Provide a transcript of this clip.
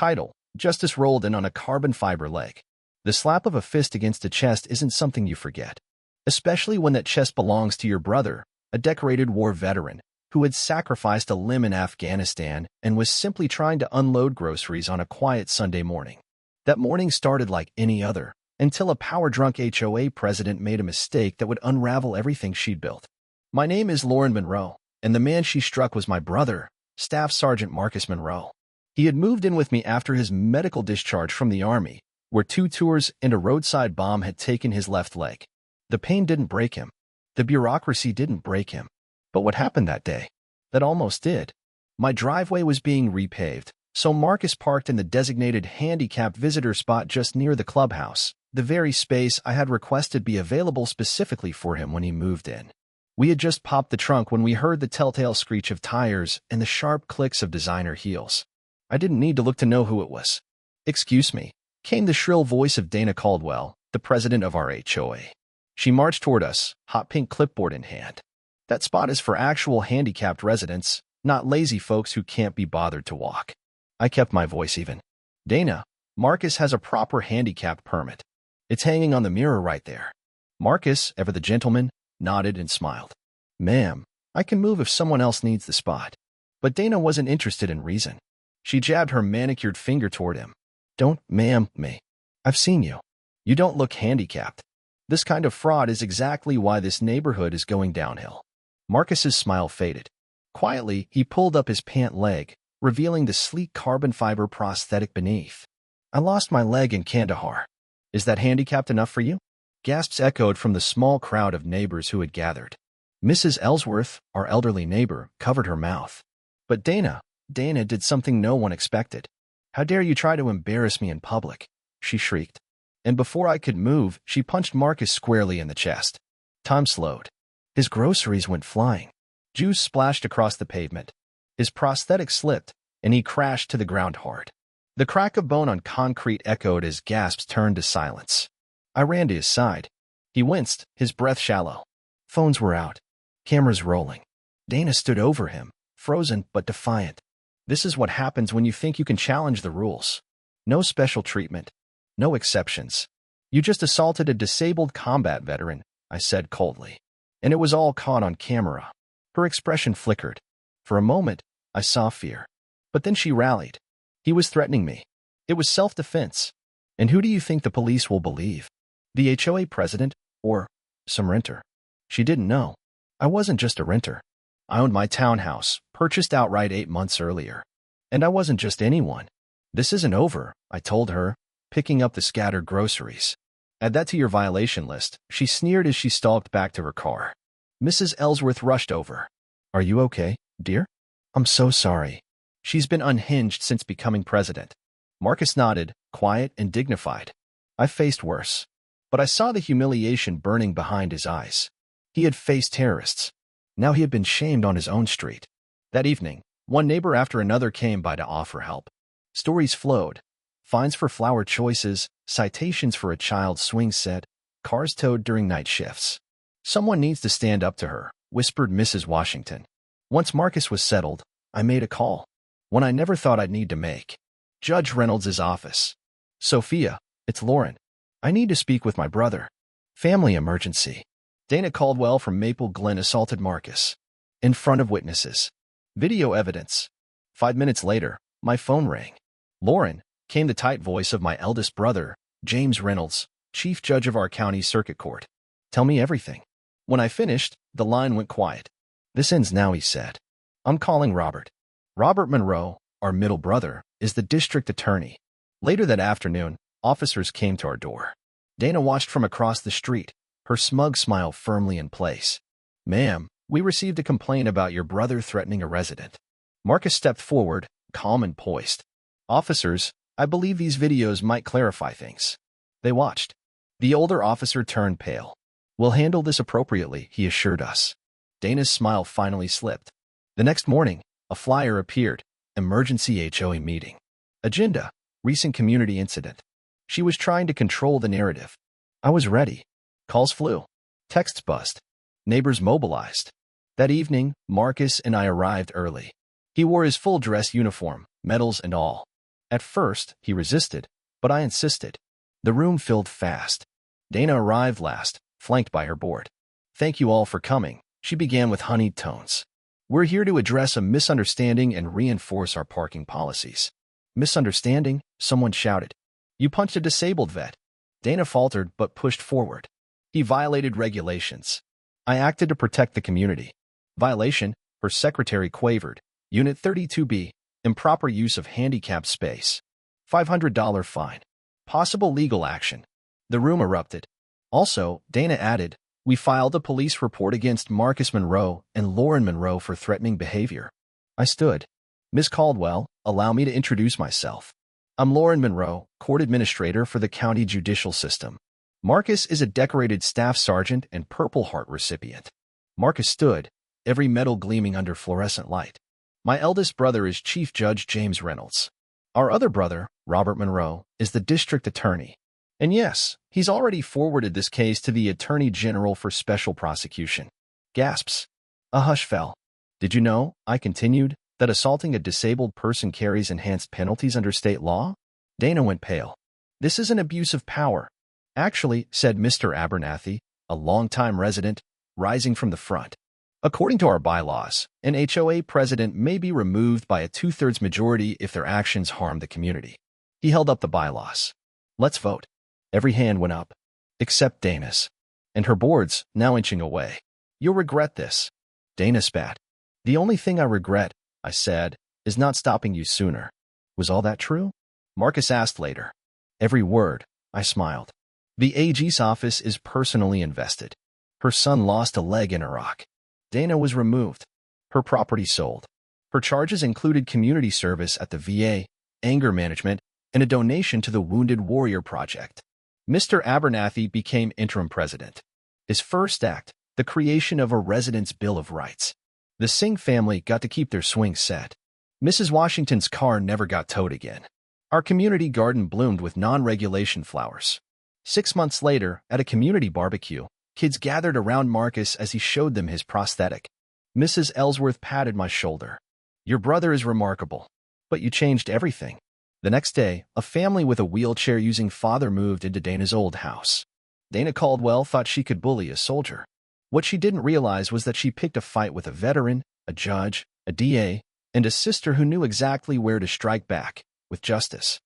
Title: Justice rolled in on a carbon fiber leg. The slap of a fist against a chest isn't something you forget, especially when that chest belongs to your brother, a decorated war veteran who had sacrificed a limb in Afghanistan and was simply trying to unload groceries on a quiet Sunday morning. That morning started like any other, until a power-drunk HOA president made a mistake that would unravel everything she'd built. My name is Lauren Monroe, and the man she struck was my brother, Staff Sergeant Marcus Monroe. He had moved in with me after his medical discharge from the Army, where 2 tours and a roadside bomb had taken his left leg. The pain didn't break him. The bureaucracy didn't break him. But what happened that day? That almost did. My driveway was being repaved, so Marcus parked in the designated handicapped visitor spot just near the clubhouse, the very space I had requested be available specifically for him when he moved in. We had just popped the trunk when we heard the telltale screech of tires and the sharp clicks of designer heels. I didn't need to look to know who it was. "Excuse me," came the shrill voice of Dana Caldwell, the president of our HOA. She marched toward us, hot pink clipboard in hand. "That spot is for actual handicapped residents, not lazy folks who can't be bothered to walk." I kept my voice even. "Dana, Marcus has a proper handicapped permit. It's hanging on the mirror right there." Marcus, ever the gentleman, nodded and smiled. "Ma'am, I can move if someone else needs the spot." But Dana wasn't interested in reason. She jabbed her manicured finger toward him. "Don't, ma'am, me. I've seen you. You don't look handicapped. This kind of fraud is exactly why this neighborhood is going downhill." Marcus's smile faded. Quietly, he pulled up his pant leg, revealing the sleek carbon fiber prosthetic beneath. "I lost my leg in Kandahar. Is that handicapped enough for you?" Gasps echoed from the small crowd of neighbors who had gathered. Mrs. Ellsworth, our elderly neighbor, covered her mouth. But Dana did something no one expected. "How dare you try to embarrass me in public?" she shrieked. And before I could move, she punched Marcus squarely in the chest. Time slowed. His groceries went flying. Juice splashed across the pavement. His prosthetic slipped, and he crashed to the ground hard. The crack of bone on concrete echoed as gasps turned to silence. I ran to his side. He winced, his breath shallow. Phones were out. Cameras rolling. Dana stood over him, frozen but defiant. "This is what happens when you think you can challenge the rules. No special treatment. No exceptions. You just assaulted a disabled combat veteran," I said coldly. And it was all caught on camera. Her expression flickered. For a moment, I saw fear. But then she rallied. He was threatening me. It was self-defense. And who do you think the police will believe? The HOA president or some renter? She didn't know. I wasn't just a renter. I owned my townhouse, purchased outright 8 months earlier. And I wasn't just anyone. "This isn't over," I told her, picking up the scattered groceries. "Add that to your violation list," she sneered as she stalked back to her car. Mrs. Ellsworth rushed over. "Are you okay, dear?" "I'm so sorry." "She's been unhinged since becoming president." Marcus nodded, quiet and dignified. I faced worse. But I saw the humiliation burning behind his eyes. He had faced terrorists. Now he had been shamed on his own street. That evening, one neighbor after another came by to offer help. Stories flowed. Fines for flower choices, citations for a child's swing set, cars towed during night shifts. "Someone needs to stand up to her," whispered Mrs. Washington. Once Marcus was settled, I made a call. One I never thought I'd need to make. Judge Reynolds' office. "Sophia, it's Lauren. I need to speak with my brother. Family emergency." Dana Caldwell from Maple Glen assaulted Marcus. In front of witnesses. Video evidence. 5 minutes later, my phone rang. "Lauren," came the tight voice of my eldest brother, James Reynolds, chief judge of our county circuit court. "Tell me everything." When I finished, the line went quiet. "This ends now," he said. "I'm calling Robert. Robert Monroe, our middle brother, is the district attorney." Later that afternoon, officers came to our door. Dana watched from across the street, her smug smile firmly in place. "Ma'am, we received a complaint about your brother threatening a resident." Marcus stepped forward, calm and poised. "Officers, I believe these videos might clarify things." They watched. The older officer turned pale. "We'll handle this appropriately," he assured us. Dana's smile finally slipped. The next morning, a flyer appeared. Emergency HOA meeting. Agenda: recent community incident. She was trying to control the narrative. I was ready. Calls flew. Texts buzzed. Neighbors mobilized. That evening, Marcus and I arrived early. He wore his full dress uniform, medals and all. At first, he resisted, but I insisted. The room filled fast. Dana arrived last, flanked by her board. "Thank you all for coming," she began with honeyed tones. "We're here to address a misunderstanding and reinforce our parking policies." "Misunderstanding?" someone shouted. "You punched a disabled vet." Dana faltered but pushed forward. "He violated regulations. I acted to protect the community." "Violation?" her secretary quavered. "Unit 32B, improper use of handicapped space. $500 fine. Possible legal action." The room erupted. "Also," Dana added, "we filed a police report against Marcus Monroe and Lauren Monroe for threatening behavior." I stood. "Ms. Caldwell, allow me to introduce myself. I'm Lauren Monroe, court administrator for the county judicial system. Marcus is a decorated staff sergeant and Purple Heart recipient." Marcus stood, every medal gleaming under fluorescent light. "My eldest brother is Chief Judge James Reynolds. Our other brother, Robert Monroe, is the district attorney. And yes, he's already forwarded this case to the Attorney General for special prosecution." Gasps. A hush fell. "Did you know," I continued, "that assaulting a disabled person carries enhanced penalties under state law?" Dana went pale. "This is an abuse of power." "Actually," said Mr. Abernathy, a longtime resident, rising from the front. "According to our bylaws, an HOA president may be removed by a 2/3 majority if their actions harm the community." He held up the bylaws. "Let's vote." Every hand went up, except Dana's, and her boards, now inching away. "You'll regret this." Dana spat. "The only thing I regret," I said, "is not stopping you sooner." "Was all that true?" Marcus asked later. "Every word," I smiled. "The AG's office is personally invested. Her son lost a leg in Iraq. Dana was removed. Her property sold. Her charges included community service at the VA, anger management, and a donation to the Wounded Warrior Project." Mr. Abernathy became interim president. His first act, the creation of a residents' Bill of Rights. The Singh family got to keep their swing set. Mrs. Washington's car never got towed again. Our community garden bloomed with non-regulation flowers. 6 months later, at a community barbecue, kids gathered around Marcus as he showed them his prosthetic. Mrs. Ellsworth patted my shoulder. "Your brother is remarkable. But you changed everything." The next day, a family with a wheelchair-using father moved into Dana's old house. Dana Caldwell thought she could bully a soldier. What she didn't realize was that she picked a fight with a veteran, a judge, a DA, and a sister who knew exactly where to strike back, with justice.